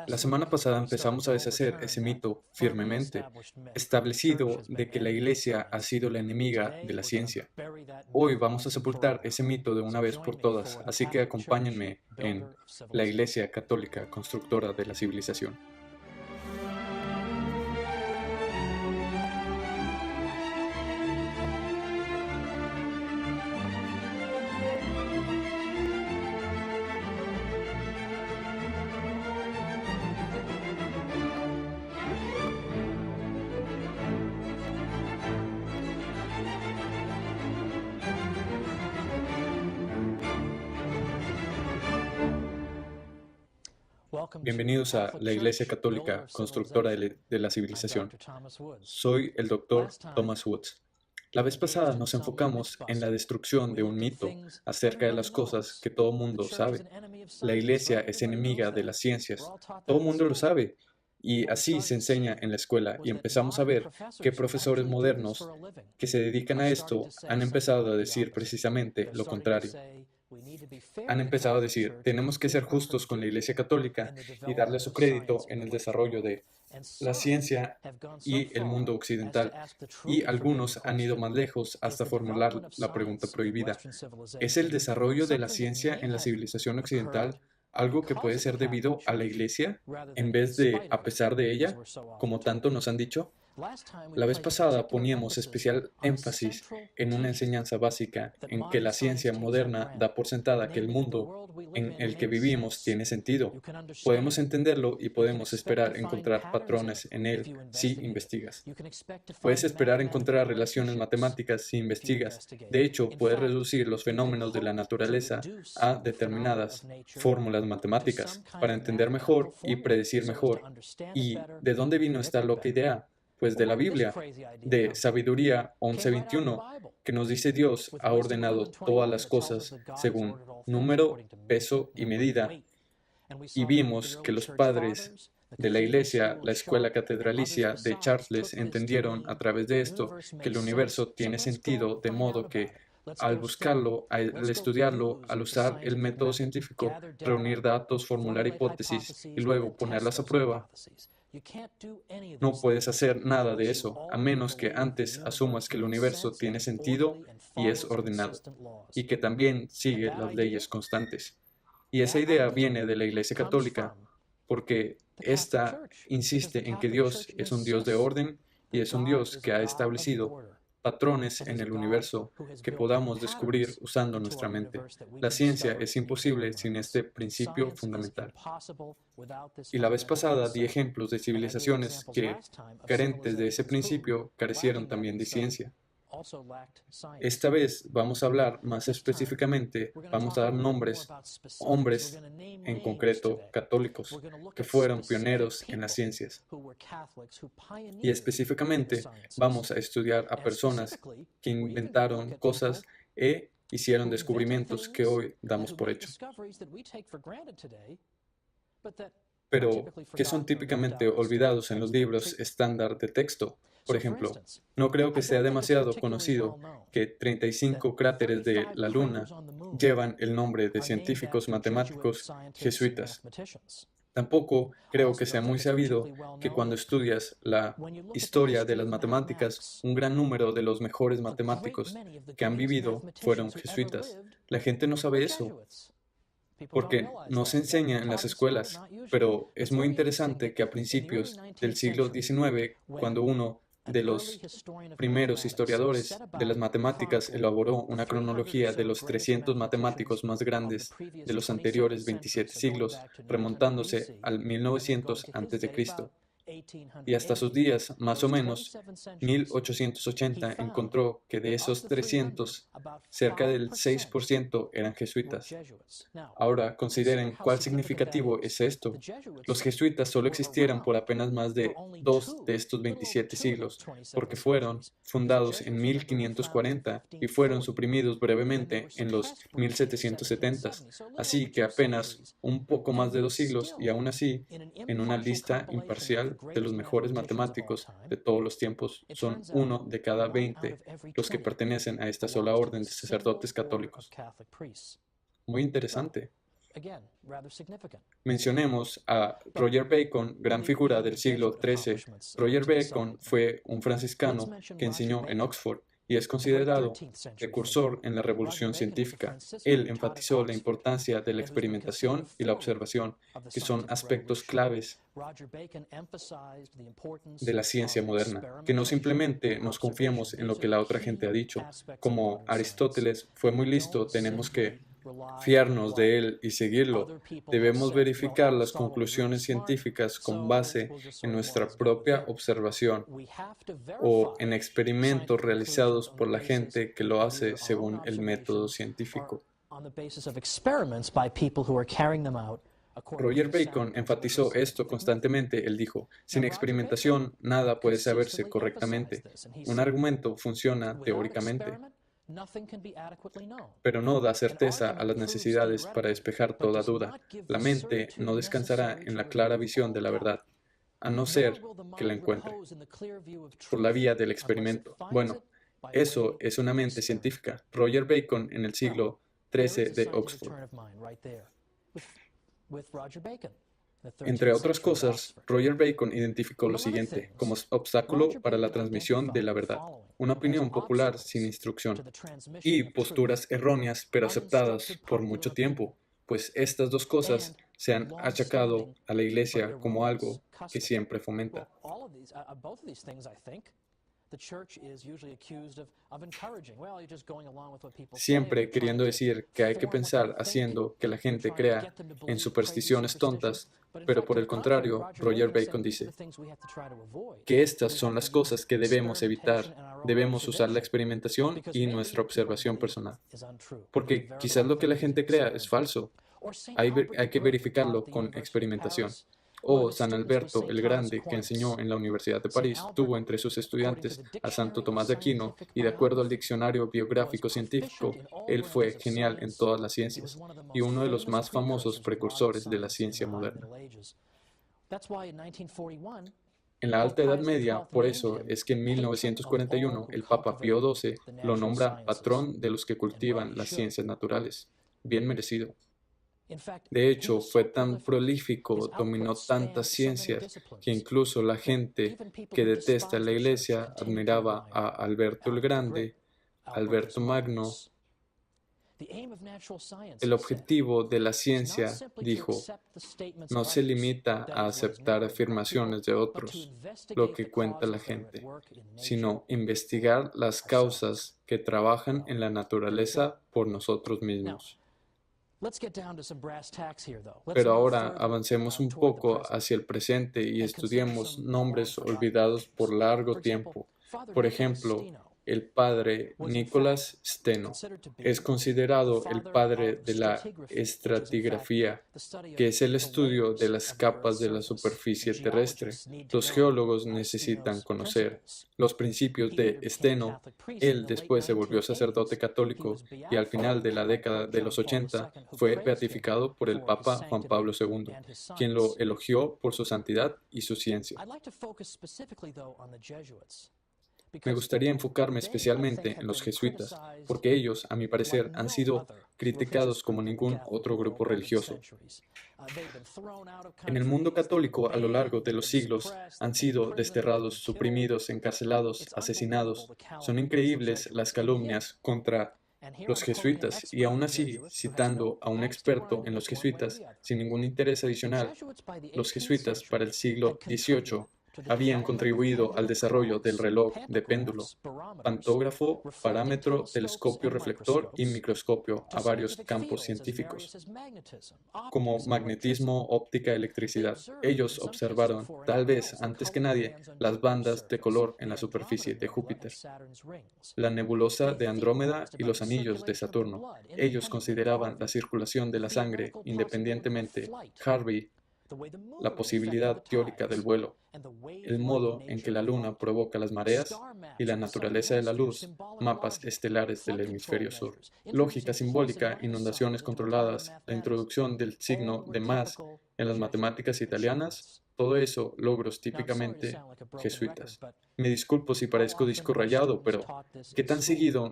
La semana pasada empezamos a deshacer ese mito firmemente establecido de que la Iglesia ha sido la enemiga de la ciencia. Hoy vamos a sepultar ese mito de una vez por todas, así que acompáñenme en la Iglesia Católica, constructora de la civilización. Bienvenidos a la Iglesia Católica, constructora de la civilización. Soy el Dr. Thomas Woods. La vez pasada nos enfocamos en la destrucción de un mito acerca de las cosas que todo mundo sabe. La Iglesia es enemiga de las ciencias. Todo mundo lo sabe. Y así se enseña en la escuela y empezamos a ver que profesores modernos que se dedican a esto han empezado a decir precisamente lo contrario. Han empezado a decir, tenemos que ser justos con la Iglesia Católica y darle su crédito en el desarrollo de la ciencia y el mundo occidental. Y algunos han ido más lejos hasta formular la pregunta prohibida. ¿Es el desarrollo de la ciencia en la civilización occidental algo que puede ser debido a la Iglesia en vez de a pesar de ella, como tanto nos han dicho? La vez pasada poníamos especial énfasis en una enseñanza básica en que la ciencia moderna da por sentada que el mundo en el que vivimos tiene sentido. Podemos entenderlo y podemos esperar encontrar patrones en él si investigas. Puedes esperar encontrar relaciones matemáticas si investigas. De hecho, puedes reducir los fenómenos de la naturaleza a determinadas fórmulas matemáticas para entender mejor y predecir mejor. ¿Y de dónde vino esta loca idea? Pues de la Biblia, de Sabiduría 11:21, que nos dice Dios ha ordenado todas las cosas según número, peso y medida. Y vimos que los padres de la Iglesia, la escuela catedralicia de Chartres, entendieron a través de esto que el universo tiene sentido, de modo que al buscarlo, al estudiarlo, al usar el método científico, reunir datos, formular hipótesis y luego ponerlas a prueba, no puedes hacer nada de eso, a menos que antes asumas que el universo tiene sentido y es ordenado, y que también sigue las leyes constantes. Y esa idea viene de la Iglesia Católica, porque ésta insiste en que Dios es un Dios de orden y es un Dios que ha establecido patrones en el universo que podamos descubrir usando nuestra mente. La ciencia es imposible sin este principio fundamental. Y la vez pasada di ejemplos de civilizaciones que, carentes de ese principio, carecieron también de ciencia. Esta vez vamos a hablar más específicamente, vamos a dar nombres, hombres en concreto católicos, que fueron pioneros en las ciencias. Y específicamente vamos a estudiar a personas que inventaron cosas e hicieron descubrimientos que hoy damos por hecho, pero que son típicamente olvidados en los libros estándar de texto. Por ejemplo, no creo que sea demasiado conocido que 35 cráteres de la Luna llevan el nombre de científicos matemáticos jesuitas. Tampoco creo que sea muy sabido que cuando estudias la historia de las matemáticas, un gran número de los mejores matemáticos que han vivido fueron jesuitas. La gente no sabe eso porque no se enseña en las escuelas, pero es muy interesante que a principios del siglo XIX, cuando uno de los primeros historiadores de las matemáticas elaboró una cronología de los 300 matemáticos más grandes de los anteriores 27 siglos, remontándose al 1900 a.C. Y hasta sus días, más o menos, 1880, encontró que de esos 300, cerca del 6% eran jesuitas. Ahora, consideren cuál significativo es esto. Los jesuitas solo existieron por apenas más de 2 de estos 27 siglos, porque fueron fundados en 1540 y fueron suprimidos brevemente en los 1770. Así que apenas un poco más de 2 siglos y aún así, en una lista imparcial de los mejores matemáticos de todos los tiempos, son uno de cada 20 los que pertenecen a esta sola orden de sacerdotes católicos. Muy interesante. Mencionemos a Roger Bacon, gran figura del siglo XIII. Roger Bacon fue un franciscano que enseñó en Oxford y es considerado precursor en la revolución científica. Él enfatizó la importancia de la experimentación y la observación, que son aspectos claves de la ciencia moderna, que no simplemente nos confiemos en lo que la otra gente ha dicho. Como Aristóteles fue muy listo, tenemos que fiarnos de él y seguirlo. Debemos verificar las conclusiones científicas con base en nuestra propia observación o en experimentos realizados por la gente que lo hace según el método científico. Roger Bacon enfatizó esto constantemente. Él dijo, sin experimentación nada puede saberse correctamente. Un argumento funciona teóricamente, pero no da certeza a las necesidades para despejar toda duda. La mente no descansará en la clara visión de la verdad, a no ser que la encuentre por la vía del experimento. Bueno, eso es una mente científica. Roger Bacon en el siglo XIII de Oxford. Entre otras cosas, Roger Bacon identificó lo siguiente como obstáculo para la transmisión de la verdad, una opinión popular sin instrucción y posturas erróneas pero aceptadas por mucho tiempo, pues estas dos cosas se han achacado a la Iglesia como algo que siempre fomenta. Siempre queriendo decir que hay que pensar haciendo que la gente crea en supersticiones tontas, pero por el contrario, Roger Bacon dice que estas son las cosas que debemos evitar. Debemos usar la experimentación y nuestra observación personal, porque quizás lo que la gente crea es falso. Hay que verificarlo con experimentación. O San Alberto el Grande, que enseñó en la Universidad de París, tuvo entre sus estudiantes a Santo Tomás de Aquino y de acuerdo al diccionario biográfico científico, él fue genial en todas las ciencias y uno de los más famosos precursores de la ciencia moderna. En la Alta Edad Media, por eso es que en 1941 el Papa Pío XII lo nombra patrón de los que cultivan las ciencias naturales. Bien merecido. De hecho, fue tan prolífico, dominó tantas ciencias, que incluso la gente que detesta la Iglesia admiraba a Alberto el Grande, Alberto Magno. El objetivo de la ciencia, dijo, no se limita a aceptar afirmaciones de otros, lo que cuenta la gente, sino investigar las causas que trabajan en la naturaleza por nosotros mismos. Pero ahora avancemos un poco hacia el presente y estudiemos nombres olvidados por largo tiempo. Por ejemplo, el padre Nicholas Steno es considerado el padre de la estratigrafía, que es el estudio de las capas de la superficie terrestre. Los geólogos necesitan conocer los principios de Steno. Él después se volvió sacerdote católico y al final de la década de los 80 fue beatificado por el Papa Juan Pablo II, quien lo elogió por su santidad y su ciencia. Me gustaría enfocarme especialmente en los jesuitas, porque ellos, a mi parecer, han sido criticados como ningún otro grupo religioso. En el mundo católico, a lo largo de los siglos, han sido desterrados, suprimidos, encarcelados, asesinados. Son increíbles las calumnias contra los jesuitas, y aún así, citando a un experto en los jesuitas, sin ningún interés adicional, los jesuitas para el siglo XVIII habían contribuido al desarrollo del reloj de péndulo, pantógrafo, parámetro, telescopio reflector y microscopio a varios campos científicos, como magnetismo, óptica, electricidad. Ellos observaron, tal vez antes que nadie, las bandas de color en la superficie de Júpiter, la nebulosa de Andrómeda y los anillos de Saturno. Ellos consideraban la circulación de la sangre independientemente. Harvey, la posibilidad teórica del vuelo, el modo en que la luna provoca las mareas y la naturaleza de la luz, mapas estelares del hemisferio sur, lógica simbólica, inundaciones controladas, la introducción del signo de más en las matemáticas italianas, todo eso logros típicamente jesuitas. Me disculpo si parezco disco rayado, pero ¿qué tan seguido